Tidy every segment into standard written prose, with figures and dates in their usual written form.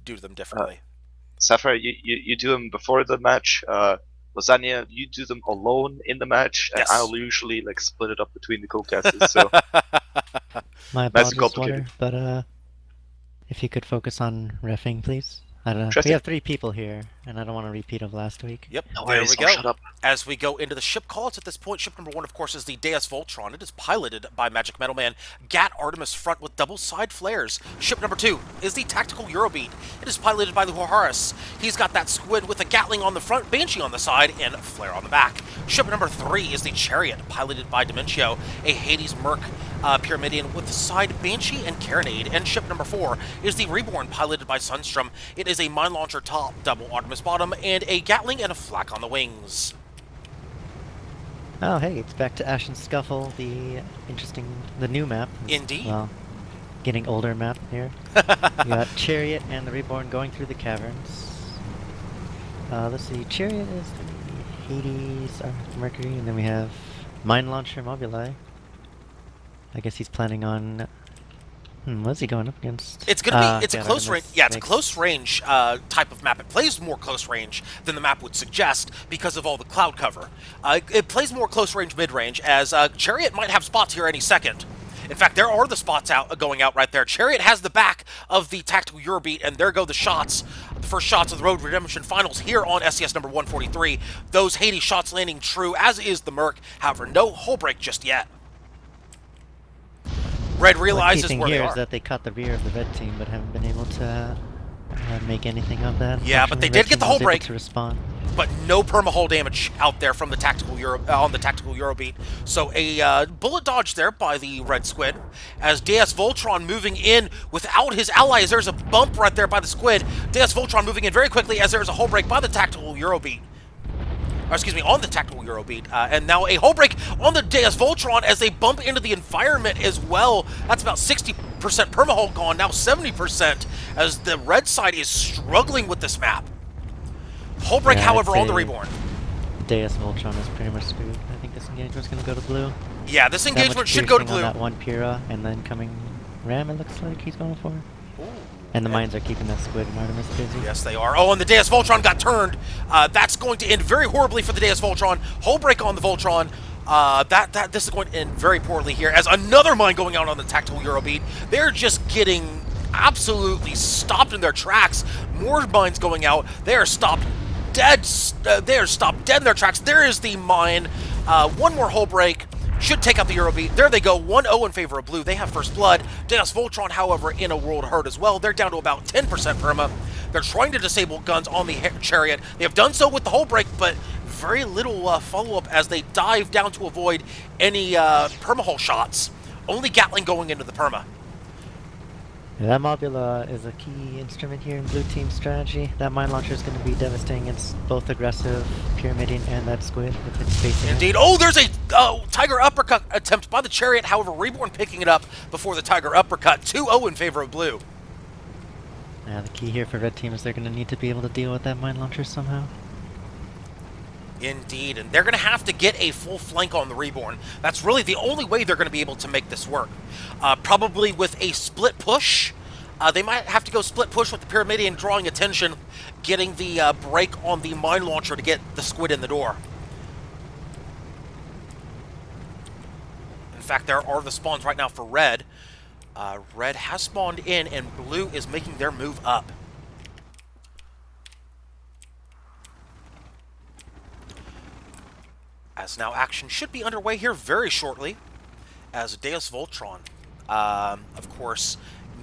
do them differently? Sapphire, you do them before the match. Lasagna, you do them alone in the match, and Yes. I'll usually like split it up between the co-casters. So My nice and apologies, Water, complicated. but if you could focus on reffing, please. I don't know. We Interesting. have 3 people here, and I don't want to repeat of last week. Yep, No there worries, we I'll go. shut up. As we go into the ship calls at this point, ship number 1, of course, is the Deus Voltron. It is piloted by Magic Metal Man, Gat Artemis front with double side flares. Ship number 2 is the Tactical Eurobeat. It is piloted by the Horus. He's got that squid with a Gatling on the front, Banshee on the side, and Flare on the back. Ship number 3 is the Chariot, piloted by Dimentio, a Hades Merc Pyramidion with the side Banshee and Carronade. And ship number 4 is the Reborn, piloted by Sunstrom. It is a Mine Launcher top, double Artemis bottom, and a Gatling and a Flak on the wings. Oh, hey, it's back to Ashen Scuffle, the new map. Indeed. Well, getting older map here. You got Chariot and the Reborn going through the caverns. Let's see, Chariot is the Hades, Mercury, and then we have Mine Launcher Mobuli. I guess he's planning on... what's he going up against? It's gonna be. It's a close range. Yeah, it's a makes- close range type of map. It plays more close range than the map would suggest because of all the cloud cover. It plays more close range, mid range, as Chariot might have spots here any second. In fact, there are the spots going out right there. Chariot has the back of the Tactical Eurobeat, and there go the shots. The first shots of the Road Redemption Finals here on SCS number 143. Those Hades shots landing true, as is the Merc. However, no hull break just yet. Red realizes the key thing where they here are. is that they caught the rear of the red team, but haven't been able to make anything of that. Yeah, but they did get the hull break. To respond. But no perma-hull damage out there from the tactical on the Tactical Eurobeat. So a bullet dodge there by the Red Squid. As Deus Voltron moving in without his allies. There's a bump right there by the Squid. Deus Voltron moving in very quickly as there's a hull break by the Tactical Eurobeat. Or excuse me, on the Tactical Eurobeat. And now a hull break on the Deus Voltron as they bump into the environment as well. That's about 60% perma-hull gone, now 70%, as the red side is struggling with this map. Hull break, Yeah, however, I'd on the say Reborn. Deus Voltron is pretty much screwed. I think this engagement's going to go to blue. Yeah, this That much engagement should go to piercing blue. on that one Pyrrha, and then coming Ram, it looks like he's going for. And the mines are keeping that Squid and Artemis busy. Yes, they are. Oh, and the Deus Voltron got turned. That's going to end very horribly for the Deus Voltron. Hull break on the Voltron. This is going to end very poorly here as another mine going out on the Tactical Eurobeat. They're just getting absolutely stopped in their tracks. More mines going out. They are stopped dead. They are stopped dead in their tracks. There is the mine. One more hull break. Should take out the Eurobeat. There they go, 1-0 in favor of blue. They have first blood. Deus Voltron, however, in a world hurt as well. They're down to about 10% perma. They're trying to disable guns on the Chariot. They have done so with the hull break, but very little follow-up as they dive down to avoid any perma-hull shots. Only Gatling going into the perma. Yeah, that Mobula is a key instrument here in blue team strategy. That mine launcher is going to be devastating. It's both aggressive, Pyramidion, and that Squid if it's facing Indeed. it. Oh, there's a Tiger Uppercut attempt by the Chariot. However, Reborn picking it up before the Tiger Uppercut. 2-0 in favor of blue. Yeah, the key here for red team is they're going to need to be able to deal with that mine launcher somehow. Indeed, and they're going to have to get a full flank on the Reborn. That's really the only way they're going to be able to make this work. Probably with a split push. They might have to go split push with the Pyramidion, drawing attention, getting the break on the mine launcher to get the Squid in the door. In fact, there are the spawns right now for red. Red has spawned in, and blue is making their move up. As now action should be underway here very shortly, as Deus Voltron, of course,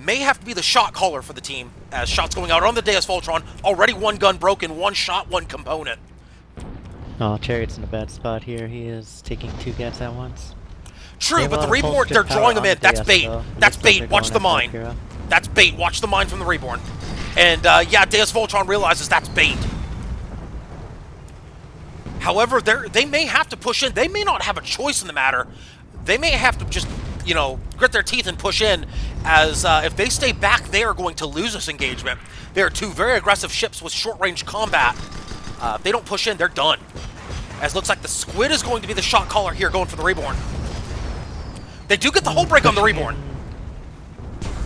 may have to be the shot caller for the team, as shots going out on the Deus Voltron. Already one gun broken, one shot, one component. Oh, Chariot's in a bad spot here. He is taking 2 gats at once. True, but the Reborn, they're drawing them in. That's bait. That's bait. Watch the mine. That's bait. Watch the mine from the Reborn. And yeah, Deus Voltron realizes that's bait. However, they may have to push in. They may not have a choice in the matter. They may have to just, you know, grit their teeth and push in, as if they stay back, they are going to lose this engagement. They are 2 very aggressive ships with short-range combat. If they don't push in, they're done. As it looks like the Squid is going to be the shot caller here, going for the Reborn. They do get the hull break on the Reborn.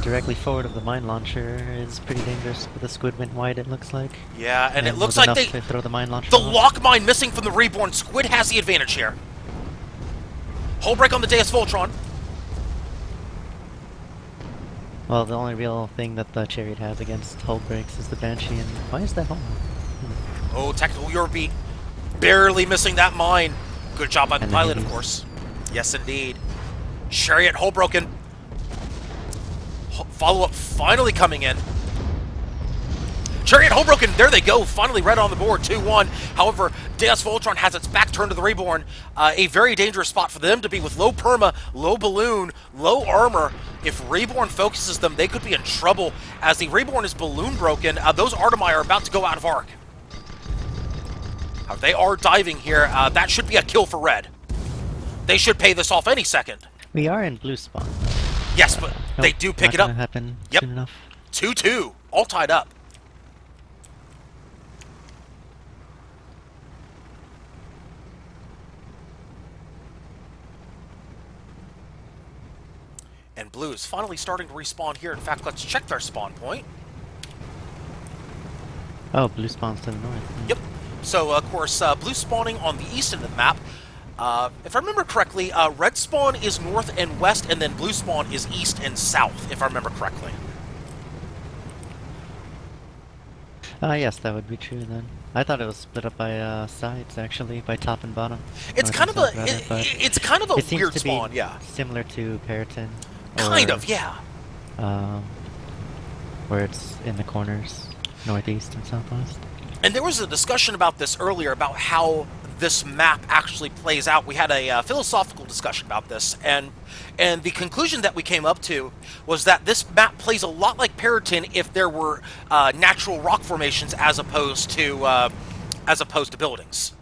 directly forward of the mine launcher is pretty dangerous with the squid went wide, it looks like. Yeah, and it looks was like enough they... to throw the mine launcher The off. lock mine missing from the Reborn. Squid has the advantage here. Hull break on the Deus Voltron. Well, the only real thing that the Chariot has against hull breaks is the Banshee, and why is that hull? Oh, tactical Eurobeat. Barely missing that mine. Good job by the And the pilot, of Hades. course. Yes, indeed. Chariot, hull broken. Follow-up finally coming in. Chariot, hull broken. There they go. Finally red on the board, 2-1. However, Deus Voltron has its back turned to the Reborn. A very dangerous spot for them to be with low perma, low balloon, low armor. If Reborn focuses them, they could be in trouble. As the Reborn is balloon broken, those Artemai are about to go out of arc. They are diving here. That should be a kill for red. They should pay this off any second. We are in blue spawn. Yes, but they do pick it up. Happen Yep. soon enough. 2-2, all tied up. And blue is finally starting to respawn here. In fact, let's check their spawn point. Oh, blue spawns to the north. Yep. So, of course, blue spawning on the east end of the map. If I remember correctly, red spawn is north and west, and then blue spawn is east and south, if I remember correctly. Yes, that would be true then. I thought it was split up by sides, actually, by top and bottom. It's North kind and of south, rather, but it's kind of a it seems weird to be spawn, yeah. similar to Periton. Kind of, yeah. Where it's in the corners, northeast and southwest. And there was a discussion about this earlier, about how this map actually plays out. We had a philosophical discussion about this, and the conclusion that we came up to was that this map plays a lot like Periton if there were natural rock formations as opposed to buildings.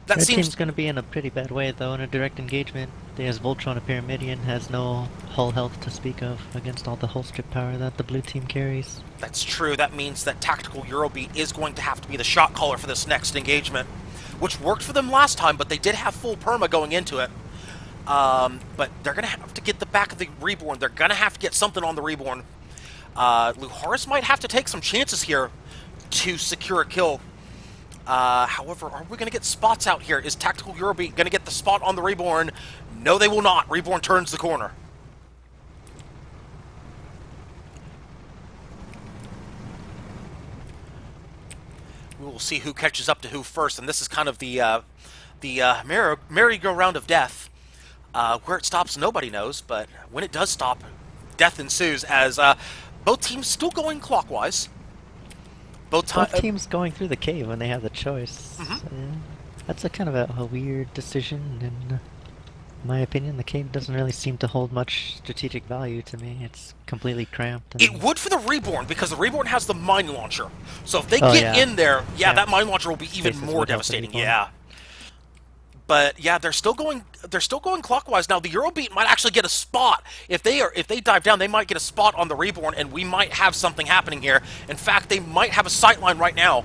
That Red seems team's going to be in a pretty bad way, though, in a direct engagement. There's Voltron, a Pyramidion, has no hull health to speak of against all the hull strip power that the blue team carries. That's true. That means that tactical Eurobeat is going to have to be the shot caller for this next engagement, which worked for them last time, but they did have full perma going into it. But they're going to have to get the back of the Reborn. They're going to have to get something on the Reborn. Luharis might have to take some chances here to secure a kill. However, are we going to get spots out here? Is tactical Eurobeat going to get the spot on the Reborn? No, they will not. Reborn turns the corner. We will see who catches up to who first, and this is kind of the merry-go-round of death. Where it stops, nobody knows, but when it does stop, death ensues as both teams still going clockwise. Both teams going through the cave when they have the choice. That's a kind of a weird decision, and in my opinion, the cave doesn't really seem to hold much strategic value to me. It's completely cramped. And It would for the Reborn, because the Reborn has the mine launcher. So if they get in there, that mine launcher will be even Spaces more would help the devastating. Reborn. Yeah. But yeah, they're still going clockwise. Now the Eurobeat might actually get a spot. If they dive down, they might get a spot on the Reborn, and we might have something happening here. In fact, they might have a sightline right now.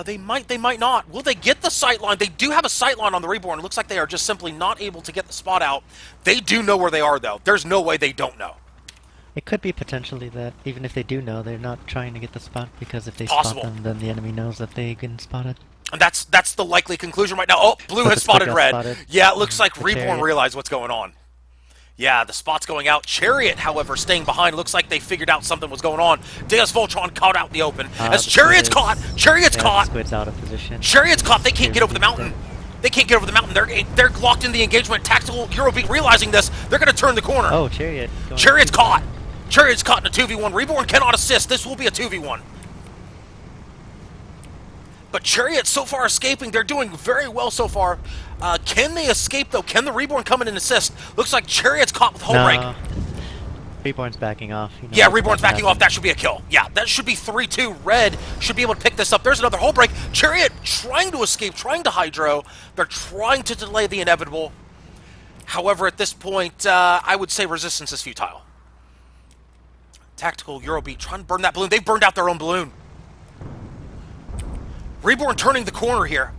They might not. Will they get the sightline? They do have a sightline on the Reborn. It looks like they are just simply not able to get the spot out. They do know where they are, though. There's no way they don't know. It could be potentially that even if they do know, they're not trying to get the spot, because if they Possible. spot them, then the enemy knows that they can spot it. And that's the likely conclusion right now. Oh, blue But has the squid spotted got red. spotted. Yeah, it looks like The Reborn Chariot. realized what's going on. Yeah, the spot's going out. Chariot, however, staying behind. Looks like they figured out something was going on. Deus Voltron caught out in the open. As the Chariot's squid caught! is- Chariot's Yeah, caught! Squid's out of position. Chariot's caught! They can't get over the Chariot mountain. beat They can't get over the mountain. They're locked in the engagement. Tactical Eurobeat realizing this. They're going to turn the corner. Oh, Chariot. going Chariot's to- caught! Chariot's caught in a 2v1. Reborn cannot assist. This will be a 2v1. But Chariot so far escaping. They're doing very well so far. Can they escape, though? Can the Reborn come in and assist? Looks like Chariot's caught with hull break. No. Reborn's backing off. You know Yeah, what's Reborn's about to backing off. happen. That should be a kill. Yeah, that should be 3-2. Red should be able to pick this up. There's another hull break. Chariot trying to escape, trying to hydro. They're trying to delay the inevitable. However, at this point, I would say resistance is futile. Tactical Eurobeat trying to burn that balloon. They've burned out their own balloon. Reborn turning the corner here.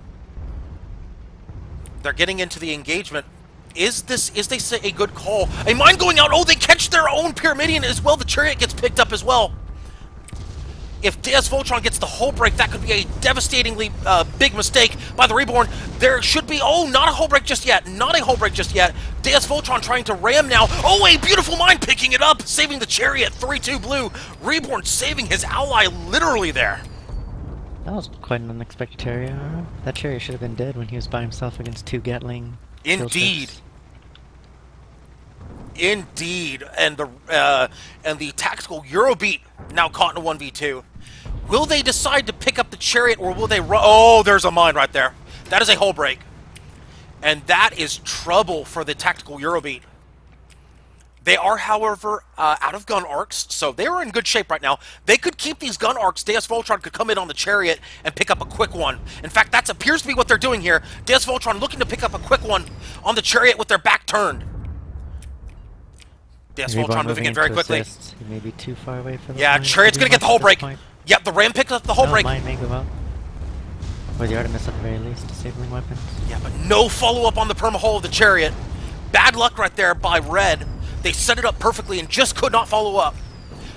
They're getting into the engagement. Is this a good call? A mine going out. Oh, they catch their own Pyramidion as well. The Chariot gets picked up as well. If Deus Voltron gets the hull break, that could be a devastatingly big mistake by the Reborn. There should be... Oh, not a hull break just yet. Not a hull break just yet. Deus Voltron trying to ram now. Oh, a beautiful mine picking it up, saving the Chariot. 3-2 blue. Reborn saving his ally literally there. That was quite an unexpected Chariot. That Chariot should have been dead when he was by himself against 2 Gatling. Indeed. Indeed. And the tactical Eurobeat now caught in a 1v2. Will they decide to pick up the Chariot, or will they run? Oh, there's a mine right there. That is a hull break. And that is trouble for the tactical Eurobeat. They are, however, out of gun arcs, so they are in good shape right now. They could keep these gun arcs. Deus Voltron could come in on the Chariot and pick up a quick one. In fact, that appears to be what they're doing here. Deus Voltron looking to pick up a quick one on the Chariot with their back turned. Deus Voltron moving in very quickly. He may be too far away for the Yeah, Chariot's going to get the hull break. Yep, the Ram picked up the hull break. Mine may go out. Or the Artemis at the very least, disabling weapons. Yeah, but no follow-up on the perma-hull of the Chariot. Bad luck right there by Red. They set it up perfectly and just could not follow up.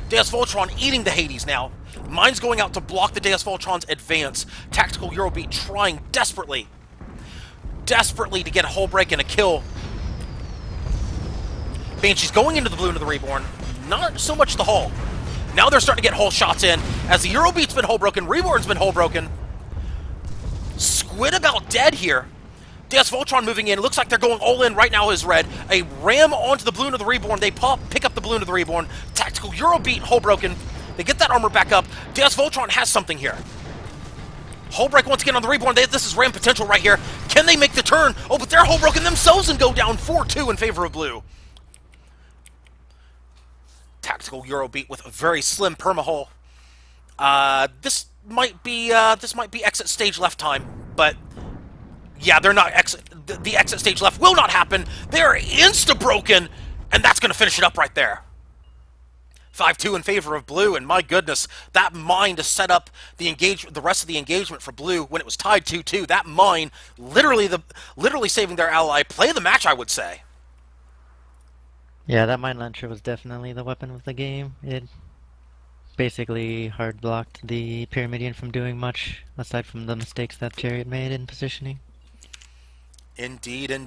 Deus Voltron eating the Hades now. Mine's going out to block the Deus Voltron's advance. Tactical Eurobeat trying desperately to get a hull break and a kill. Banshee's going into the blue into the Reborn. Not so much the hull. Now they're starting to get hull shots in. As the Eurobeat's been hull broken, Reborn's been hull broken. Squid about dead here. Deus Voltron moving in. It looks like they're going all in right now as Red. A ram onto the balloon of the Reborn. They pick up the balloon of the Reborn. Tactical Eurobeat, hull broken. They get that armor back up. Deus Voltron has something here. Hull break once again on the Reborn. This is ram potential right here. Can they make the turn? Oh, but they're hull broken themselves and go down 4-2 in favor of blue. Tactical Eurobeat with a very slim perma-hull. This might be exit stage left time, but yeah, they're not the exit stage left will not happen. They're insta-broken, and that's going to finish it up right there. 5-2 in favor of blue, and my goodness, that mine to set up the rest of the engagement for blue when it was tied 2-2. That mine literally saving their ally. Play the match, I would say. Yeah, that mine launcher was definitely the weapon of the game. It basically hard blocked the Pyramidion from doing much aside from the mistakes that Chariot made in positioning. Indeed.